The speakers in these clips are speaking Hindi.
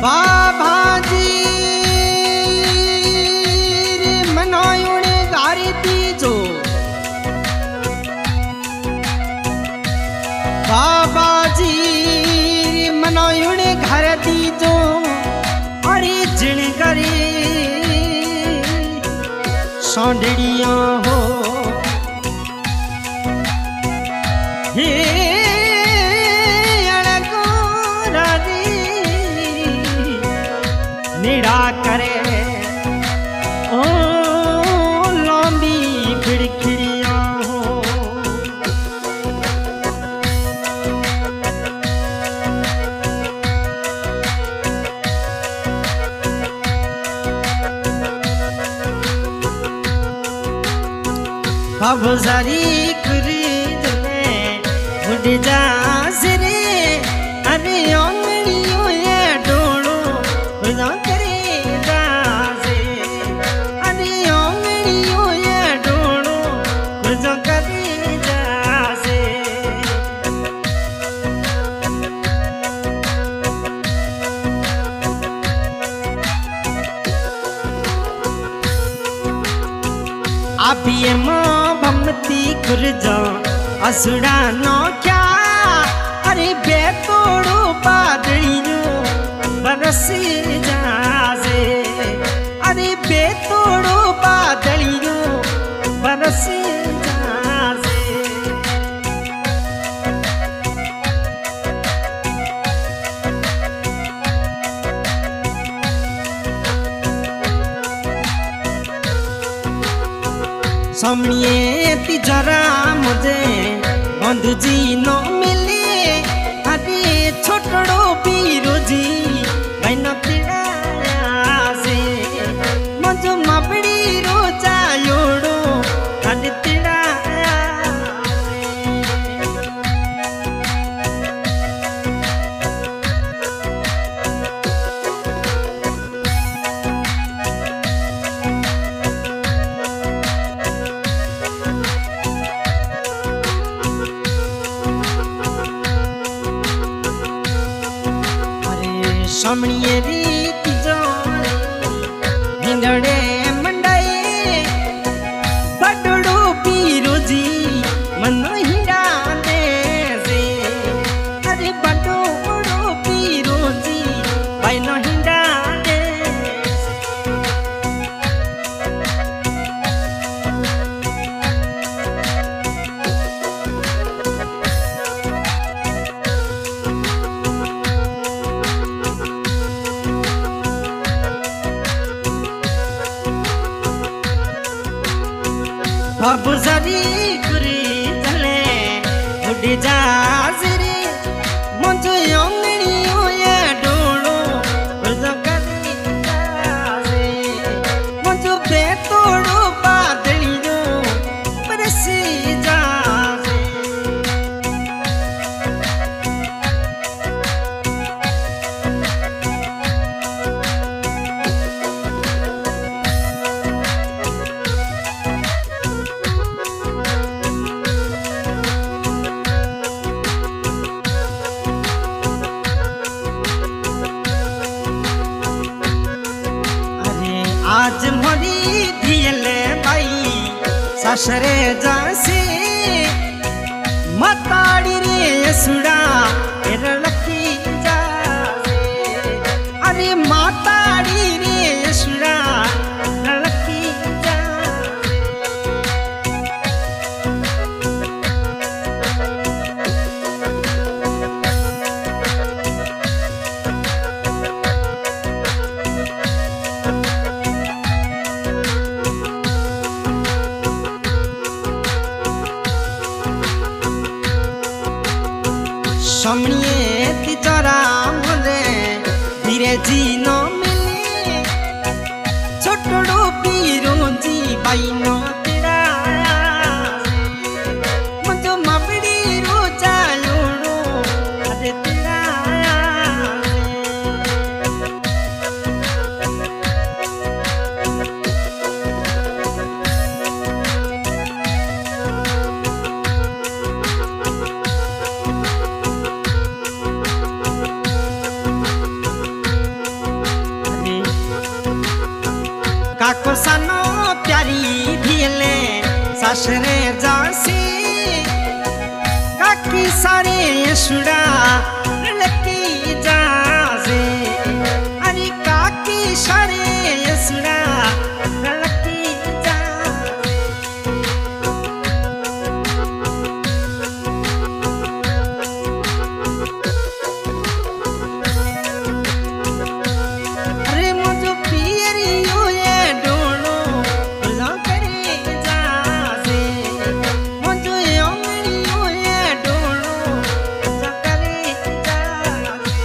बाबाजी मनायुणे गारी तीजो बाबाजी मनायुणे घर तीजो अरे जिण करे सौंदड़िया हो हे निड़ा करे ओ लंबी खिड़खिड़िया हो अब सारी खरीद में उड़ जा सिरे अरे अंगड़ियों ये डोलो खुदा करे जासे अरे अंगड़ियों ये डोलो खुदा करे जासे आप ये माँ भमती गुरजा असुरा नो क्या अरे बेतोड़ो पादड़ियों बरसी जासे अरे बेतोड़ो पादड़ियों बरसी जासे समनिए तिजरा मुझे बंधु जी नो मिले अरे छोटड़ो पीरो जी बहन तिड़ा से मुझे मापड़ी रोजा योड़ो अरे तिड़ा समणिए रीति जोड़े हिंदड़े मंडाए बड़ड़ो पीरो जी मन हिंडा दे से अरे बड़ड़ो पीरो जी भाई न हिंडा दे अब सारी कुरी चले उड़ जा सिरे मुझे अंगड़ियों ये डोलो खुदा करे जासे मुझे बेतोड़ो पादड़ियों बरसी जासे आज मोरी दियले भाई ससरे जासे मताड़ी रे सुड़ा तेरा लकी जासे अरे माताड़ी रे सुड़ा लकी जासे समणिए तिजरा मुझे धीरे जी नो मिले छोटड़ो पीरो जी बाई नो तिड़ा मुझे मापड़ी रोजा योड़ो अरे तिड़ा सारे सुड़ा लकी जाजे अरे काकी सारे सुड़ा लकी जाजे अरे मुझे पियरी ये डोलो लो करे जाजे मुझे अंगड़ी ये डोलो लो करे जाजे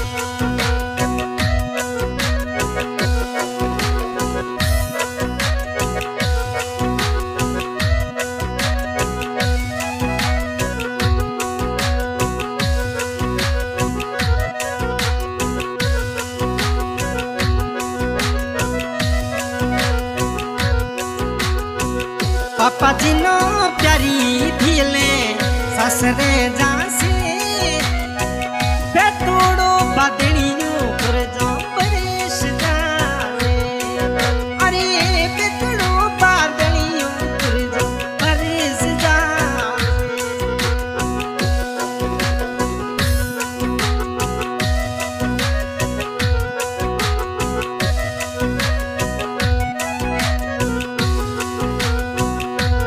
पापा जी नो प्यारी थिले ससरे जासे बेतोड़ो बादलियों पर जो परेश जावे अरे बेतोड़ो बादलियों पर जो परेश जावे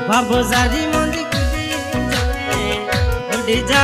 बाबू जारी मंदी कुदी जाए उड़ जा